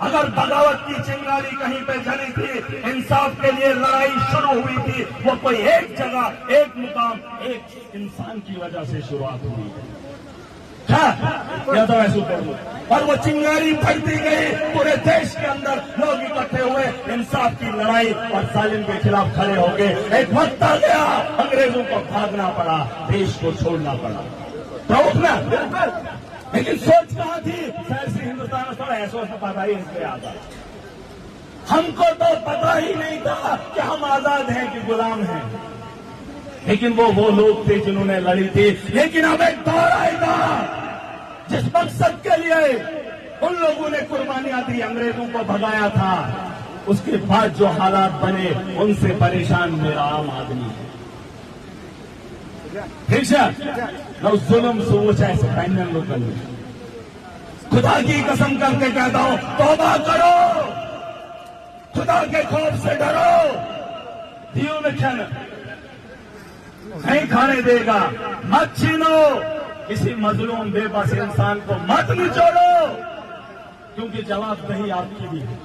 अगर बगावत की चिंगारी कहीं पे जली थी, इंसाफ के लिए लड़ाई शुरू हुई थी, वो कोई एक जगह, एक मुकाम, एक इंसान की वजह से शुरुआत हुई है। या तो ऐसे और वो चिंगारी फटती गई, पूरे देश के अंदर लोग इकट्ठे हुए, इंसाफ की लड़ाई और जालिम के खिलाफ खड़े हो गए। एक वक्त आ गया, अंग्रेजों को भागना पड़ा, देश को छोड़ना पड़ा। तो उठना, लेकिन सोच कहां थी? शायद हिंदुस्तान में थोड़ा ऐसा पता ही इसलिए आता। हमको तो पता ही नहीं था कि हम आजाद हैं कि गुलाम हैं, लेकिन वो लोग थे जिन्होंने लड़ी थी। लेकिन अब एक दौर आएगा जिस मकसद के लिए उन लोगों ने कुर्बानियां दी, अंग्रेजों को भगाया था, उसके बाद जो हालात बने उनसे परेशान मेरा आम आदमी है। ठीक है, मैं उस जुल्म से वो चाहे पैनल लो कर, खुदा की कसम करके कहता हूं, तौबा करो, खुदा के खौफ से डरो। दियो में क्षण नहीं खाने देगा, मत छीनो, किसी मजलूम बेबस इंसान को मत निचोड़ो, क्योंकि जवाबदेही आपकी भी है,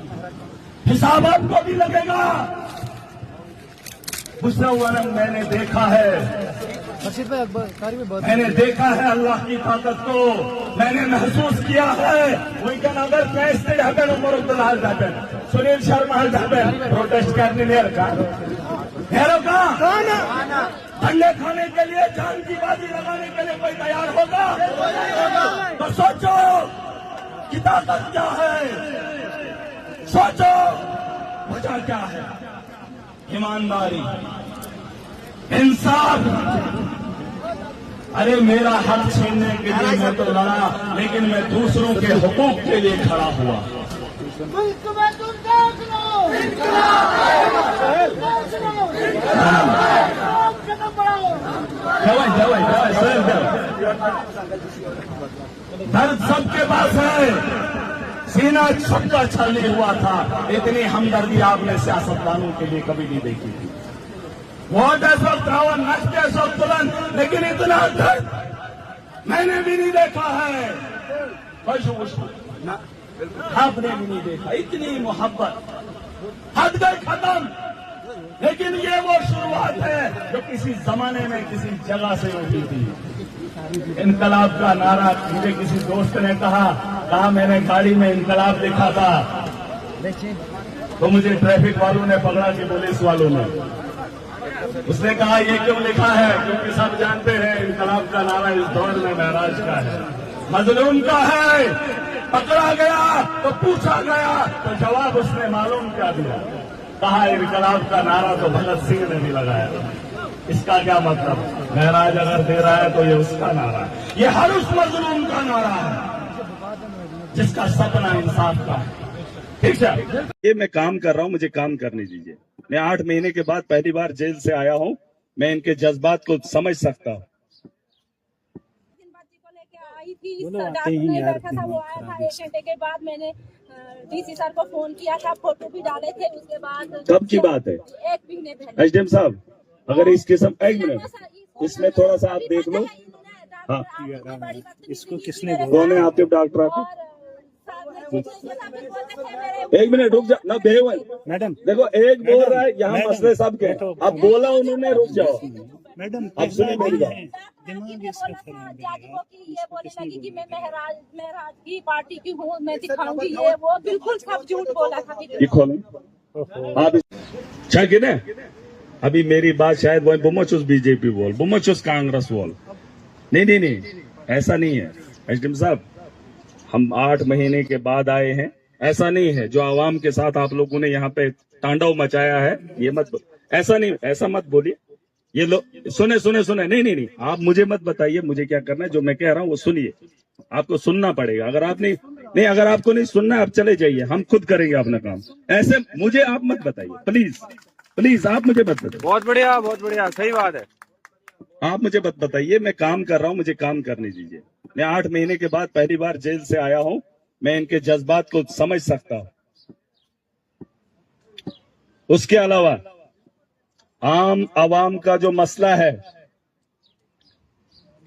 हिसाब आपको भी लगेगा। मुसव्वरन मैंने देखा है, मैंने देखा है अल्लाह की ताकत को, मैंने महसूस किया है। वीकेंड अगर कैसे happen, Umar Abdullah happen, Sunil Sharma happen, protest करने नहीं रखा ठंडे खाने के लिए, जान की बाजी लगाने के लिए कोई तैयार होगा? तो सोचो कि ताकत क्या है, सोचो वजह क्या है। ईमानदारी, इंसाफ। अरे मेरा हक छीनने के लिए मैं तो लड़ा, लेकिन मैं दूसरों के हुकूक के लिए खड़ा हुआ। दर्द सबके पास है, सीना सबका छलनी हुआ था, इतनी हमदर्दी आपने सियासतदानों के लिए कभी नहीं देखी थी। वोट ऐसा त्रावन नष्ट ऐसा तुरंत, लेकिन इतना दर्द मैंने भी नहीं देखा है, आपने भी नहीं देखा। इतनी मोहब्बत, हद गई खत्म। लेकिन ये वो शुरुआत है जो किसी जमाने में किसी जगह से उठी थी। इनकलाब का नारा, मुझे किसी दोस्त ने कहा मैंने गाड़ी में इनकलाब लिखा था, तो मुझे ट्रैफिक वालों ने पकड़ा कि पुलिस वालों ने। उसने कहा ये क्यों लिखा है? क्योंकि सब जानते हैं इनकलाब का नारा इस दौर में महराज का है, मजलूम का है। पकड़ा गया तो पूछा गया, तो जवाब उसने मालूम क्या दिया? कहा इनकलाब का नारा तो भगत सिंह ने भी लगाया। इसका क्या मतलब? महराज अगर दे रहा है तो ये उसका नारा है, ये हर उस मजलूम का नारा है जिसका सपना इंसाफ का है। ठीक है, ये मैं काम कर रहा हूं, मुझे काम करने दीजिए। मैं 8 महीने के बाद पहली बार जेल से आया हूं, मैं इनके जज्बात को समझ सकता हूं। बैठा था, वो आया था 1 घंटे के बाद। मैंने डीसी सर को फोन किया था, फोटो भी डाले थे। उसके बाद कब की बात है? 1 महीने पहले। एसडीएम साहब, अगर इस किस्म, एक मिनट इसमें थोड़ा सा आप देख लो। हाँ, इसको किसने कौन है आपके डॉक्टर? आपके एक मिनट रुक जा ना बेवन मैडम, देखो एक बोल रहा है, यहाँ मसले सब के। अब बोला उन्होंने, रुक जाओ मैडम। अब सुनिए मेरी बात। दिमाग इसका ये बोलने लगी कि मैं महराज की पार्टी की हूँ, मैं दिखाऊंगी ये वो, बिल्कुल सब झूठ बोला था। ये खोलो आप चाहिए ना। अभी मेरी बात शायद वो बुमचुस बीजेपी बोल, बुमचुस कांग्रेस बोल। नहीं, ऐसा नहीं है एसडीएम साहब। हम 8 महीने के बाद आए हैं, ऐसा नहीं है जो आवाम के साथ आप लोगों ने यहाँ पे तांडव मचाया है, ये मत, ऐसा नहीं, ऐसा मत बोलिए। ये लोग सुने नहीं, आप मुझे मत बताइए मुझे क्या करना है। जो मैं कह रहा हूँ वो सुनिए, आपको सुनना पड़ेगा। अगर आप नहीं अगर आपको नहीं सुनना, आप चले जाइए, हम खुद करेंगे अपना काम। ऐसे मुझे आप मत बताइए, प्लीज आप मुझे मत बताइए। बहुत बढ़िया, सही बात है। आप मुझे मत बताइए, मैं काम कर रहा हूँ, मुझे काम करने दीजिए। मैं 8 महीने के बाद पहली बार जेल से आया हूँ, मैं इनके जज्बात को समझ सकता हूँ। उसके अलावा आम आवाम का जो मसला है,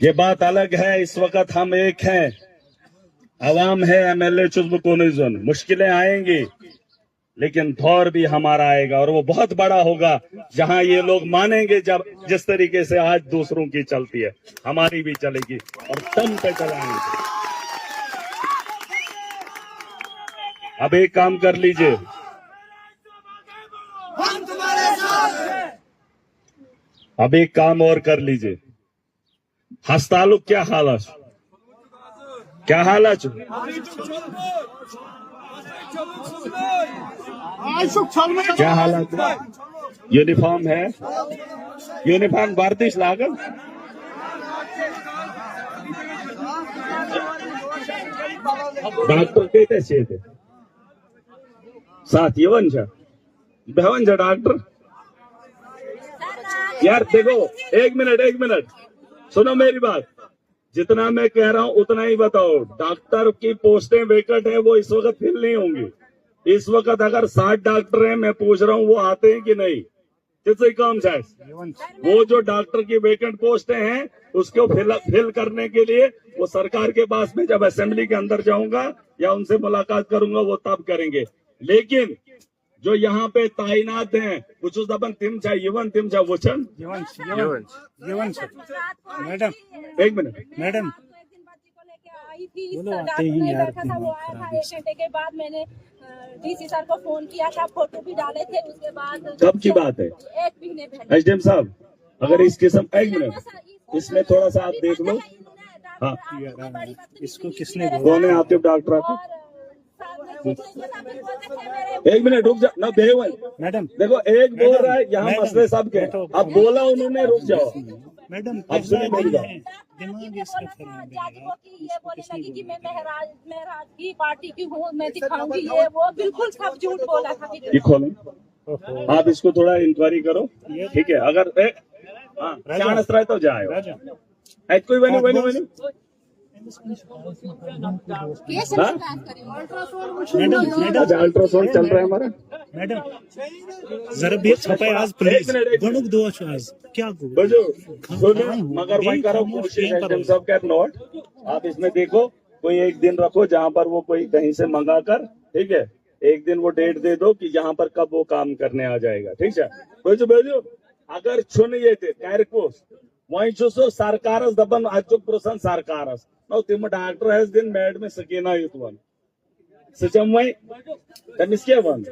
ये बात अलग है। इस वक्त हम एक हैं, आवाम है एमएलए चुस्ब कोनिजन, मुश्किलें आएंगी लेकिन दौर भी हमारा आएगा और वो बहुत बड़ा होगा जहां ये लोग मानेंगे जब जिस तरीके से आज दूसरों की चलती है हमारी भी चलेगी और दम पे चलाएंगे। अब एक काम कर लीजिए, अब एक काम और कर लीजिए। हस्तालुक क्या हालत, क्या हालत क्या हालत है? यूनिफॉर्म है, यूनिफॉर्म वर्दिश लागल डॉक्टर कहते थे साथ यवन बेहवन डॉक्टर। यार देखो, एक मिनट सुनो मेरी बात, जितना मैं कह रहा हूं उतना ही बताओ। डॉक्टर की पोस्टें वेकेंट है, वो इस वक्त फिल नहीं होंगी। इस वक्त अगर 60 डॉक्टर हैं, मैं पूछ रहा हूं वो आते हैं कि नहीं? किससे काम है? वो जो डॉक्टर की वेकेंट पोस्टें हैं उसको फिल करने के लिए वो सरकार के पास में जब असेंबली के अंदर जाऊंगा या उनसे मुलाकात करूंगा वो तब करेंगे। लेकिन जो यहाँ पे तैनात हैं कुछ दबन तिम चाहे युवन तिम चाहे वचन मैडम एक मिनट मैडम एक दिन बच्ची को लेके आई थी, बोलो, सर आते रात हैं में यार, बैठा था, वो आया था। 1 घंटे के बाद मैंने डीसी सर को फोन किया था, फोटो भी डाले थे। उसके बाद कब की बात है? 1 महीने पहले। एसडीएम साहब, अगर इस किस्म, एक मिनट इसमें थोड़ा सा आप देख लो। हाँ, इसको किसने बोला? कौन है आपके डॉक्टर? आपके एक मिनट रुक जा ना बेवन। मैडम देखो एक बोल रहा है यहाँ मैडम, मसले सबके, अब बोला उन्होंने, रुक जाओ। मैडम अब सुनिए मेरी बात। दिमाग इसका खराब जज है। वो की ये बोलने लगी कि मैं महराज की पार्टी की हूँ, मैं दिखाऊंगी ये वो। बिल्कुल सब झूठ बोला था। ये खोलें, आप इसको थोड़ा इंक्वायरी करो, ठीक है? अगर चांस रहे तो जाए राजा कोई बनी बनी बनी मैडम अल्ट्रासाउंड चल रहा है हमारा। मैडम जरा भी छपाई आज पुलिस गणुक दो आज क्या को बजो सुनो, मगर वही करो कोशिश एसडीएम साहब कैट नोट। आप इसमें देखो, कोई एक दिन रखो जहां पर वो कोई कहीं से मंगा कर, ठीक है? एक दिन वो डेट दे दो कि जहां पर कब वो काम करने आ जाएगा, ठीक है? बजो अगर छुन ये थे कैरको वही चुसो सरकारस दबन अचुक प्रसन सरकारस नौ तिम डॉक्टर हैज दिन मैड में सकीना युतवन सचम वही तमिस के वन